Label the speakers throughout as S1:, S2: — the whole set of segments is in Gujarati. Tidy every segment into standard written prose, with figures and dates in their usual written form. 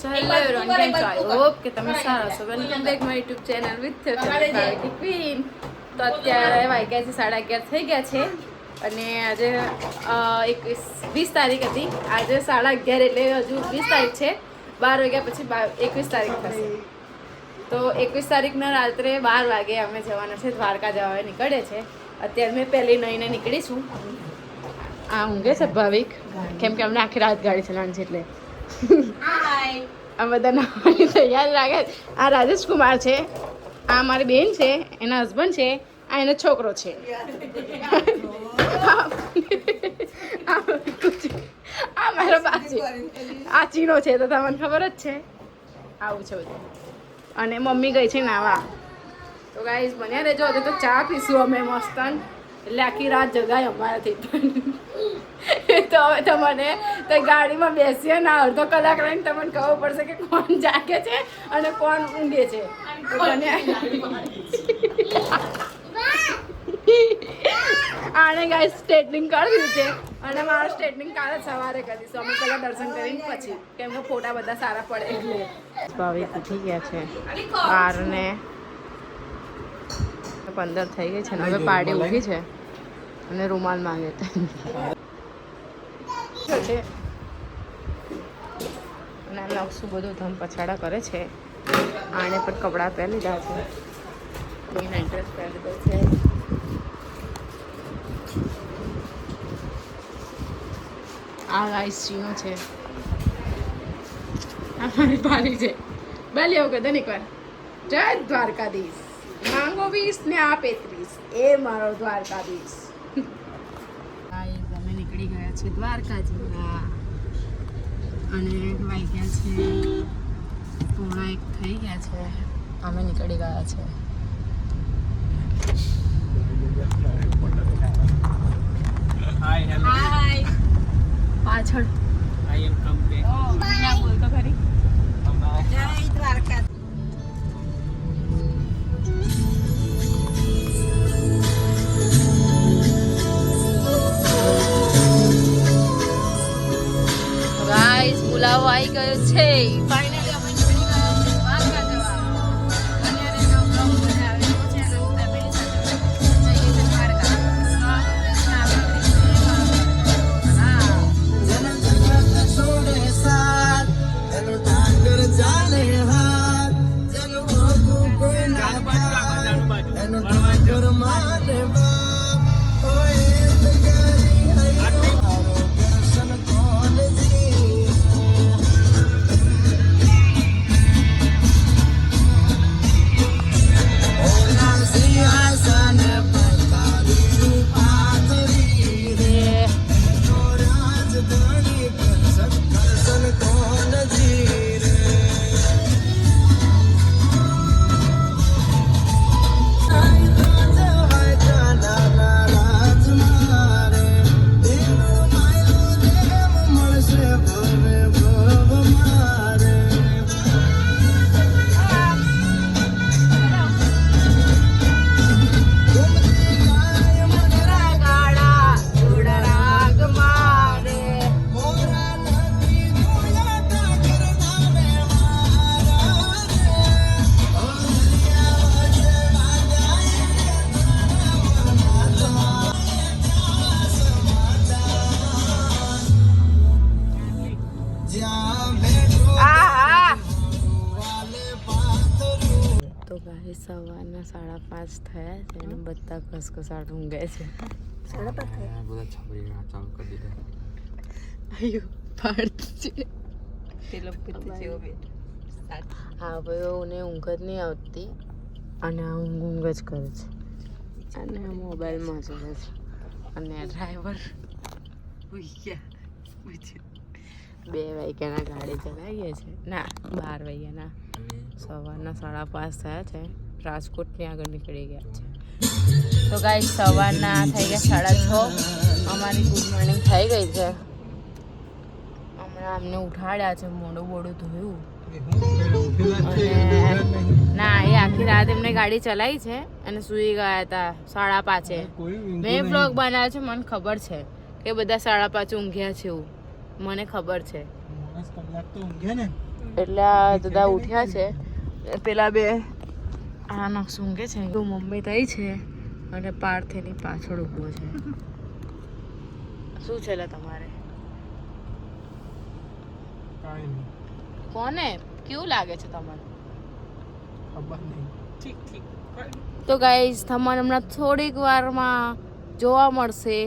S1: So hello everyone, કેમ છો? I hope કે તમે સારા છો. Welcome back my YouTube channel with Bhaviki queen. તો અત્યારે વાગ્યા છે 11:30 થઈ ગયા છે અને આજે 20 તારીખ હતી. આજે 11:30 એટલે હજુ 20 તારીખ છે. 12 વાગ્યા પછી 21 તારીખ થશે. તો 21 તારીખના રાત્રે 12 વાગે અમે જવાના છે, દ્વારકા જવા નીકળે છે. અત્યારે મેં પહેલી નહીને નીકળીશું. આ ઊંઘે છે ભાવિક, કેમ કે અમને આખી રાત ગાડી ચલાવવાની છે એટલે. આ બધા નાવાની તૈયાર લાગે. આ રાજેશ કુમાર છે, આ મારી બેન છે, એના હસબન્ડ છે, આ એનો છોકરો છે. આ મારો બાજુ આ ચીનો છે, તો તમને ખબર જ છે. આવું છે બધું. અને મમ્મી ગઈ છે નાવા. તો ગાઈસ બન્યા રહેજો. હવે તો ચા પીશું અમે મસ્ત, એટલે આખી રાત જગાય અમારાથી. તો હવે તમને તો ગાડીમાં બેસીએ ને અડધો કલાક રહીને તમને ખબર પડશે કે કોણ જાગે છે અને કોણ ઊંઘે છે. આને ગાઈસ સ્ટ્રેટનિંગ કર્યું છે અને મારું સ્ટ્રેટનિંગ કાલે સવારે કરીશું. અમે પહેલાં દર્શન કરીને પછી, કેમ કે ફોટા બધા સારા પડે એટલે. ભાવિક ઉઠી ગયા છે, 12:15 થઈ ગઈ છે ને હવે પાડી ઊભી છે અને રૂમાલ માંગે છે. અને નકશું બધું ધમ પછાડા કરે છે. આને પણ કપડાં પહેરી લીધા છે, એના ઇન્ટરેસ્ટ પહેરી દે છે. આ ગાઈસ ચીનો છે, આ મારી પાલી છે. ભલે એવું કદે એકવાર જય દ્વારકાધીશ. માંગો 20 ને આપે 30, એ મારો દ્વારકાધીશ. અમે નીકળી ગયા છે દ્વારકાજીના અને વાગ્યા છે 1:30 થઈ ગયા છે. અમે નીકળી ગયા છે. હાય પાછળ આઈ એમ કમ બેક. ના બોલતો ખરી. જય દ્વારકા. ગાઈસ બોલાવો આવી ગયો છે. ફાઇનલી અમે નીકળી ગયા છે દ્વારકા જવા. અને એનો બ્લોગ બનાવ્યો છે અને ફેમિલી સાથે જઈએ છે દ્વારકા. સવારના 5:30 થયા છે અને બધા ઘસઘસાટ ઊંઘે છે. 5:30 હા ભાઈ, ને ઊંઘ જ નહીં આવતી અને આ ઊંઘ જ કરે છે અને મોબાઈલમાં જોવે છે. અને ડ્રાઈવર 2 વાગ્યાના ગાડી ચલાવીએ છે, ના 12 વાગ્યાના. સવારના 5:30 થયા છે. રાજકોટની આગળ નીકળી ગયા છે. તો ગાઈસ સવારના થઈ ગયા 6:30. અમારી ગુડ મોર્નિંગ થઈ ગઈ છે. હમણાં અમને ઉઠાડ્યા છે, મોઢું ધોયું. અને ના, એ આખી રાત એમને ગાડી ચલાવી છે અને સૂઈ ગયા હતા 5:30. મેં બ્લોગ બનાવ્યો છે, મને ખબર છે કે બધા 5:30 ઊંઘ્યા છે એવું મને ખબર છે. એટલે આ દાદા ઉઠ્યા છે. પેલા બે આનો સૂંઘે છે. તો મમ્મી થઈ છે અને પાર્થની પાછળ ઊભો છે. શું છે તમારે? કોને કેવું લાગે છે તમને? ખબર નહીં. ઠીક ઠીક. તો ગાઈઝ તમને હમણાં થોડીક વારમાં જોવા મળશે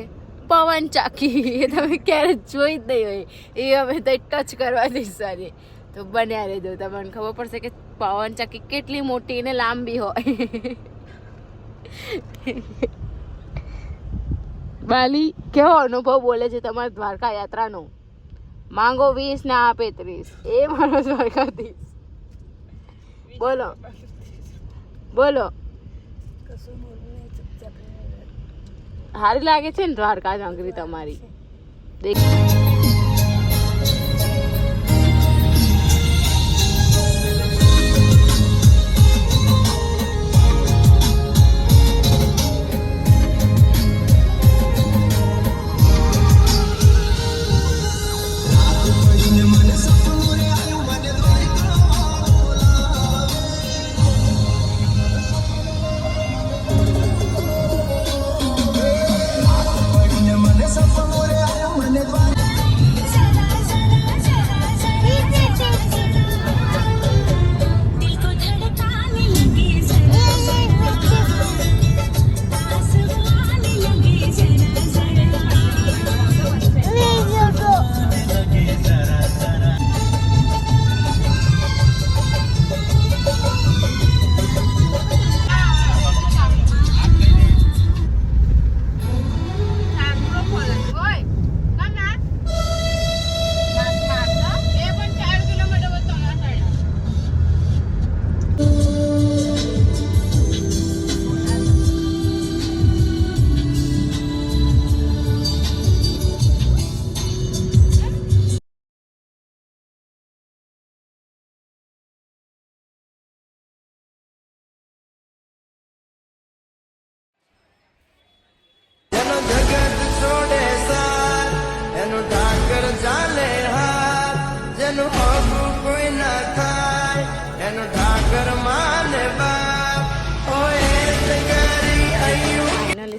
S1: પવન ચાકી. એ તમે ક્યારે જોઈ જ નહીં હોય. એ અમે તો ટચ કરવા દઈશું. તો બન્યા રહેજો, તમને ખબર પડશે કે પવન ચાકી કેટલી મોટી અને લાંબી હોય. બાલી કેવો અનુભવ બોલે છે તમારા દ્વારકા યાત્રાનો? માંગો 20 ને આપે 30. એ મારો દ્વારકાધીશ. બોલો બોલો. સારી લાગે છે ને દ્વારકા નગરી તમારી?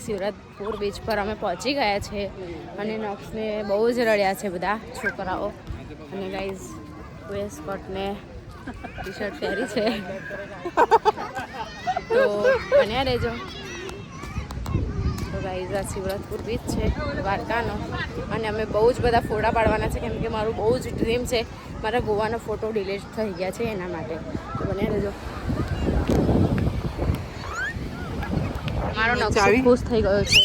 S1: શિવરાજપુર બીચ પર અમે પહોંચી ગયા છે અને નક્ષને બહુ જ રડ્યા છે બધા છોકરાઓ. અને ગાઈઝ વેસ્ટકોટ ને ટી શર્ટ પહેરી છે. તો બન્યા રહેજો. તો ગાઈઝ આ શિવરાજપુર બીચ છે દ્વારકાનો અને અમે બહુ જ બધા ફોટા પાડવાના છે કેમ કે મારું બહુ જ ડ્રીમ છે. મારા ગોવાનો ફોટો ડિલીટ થઈ ગયા છે એના માટે. તો બન્યા રહેજો. મારો નકશો ખુશ થઈ ગયો છે.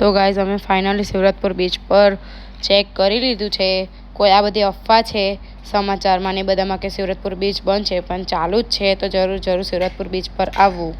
S1: તો ગાઈઝ અમે ફાઇનલી શિવરાજપુર બીચ પર ચેક કરી લીધું છે. કોઈ આ બધી અફવા છે સમાચારમાં ને બધામાં કે શિવરાજપુર બીચ બંધ છે, પણ ચાલુ જ છે. તો જરૂર શિવરાજપુર બીચ પર આવવું.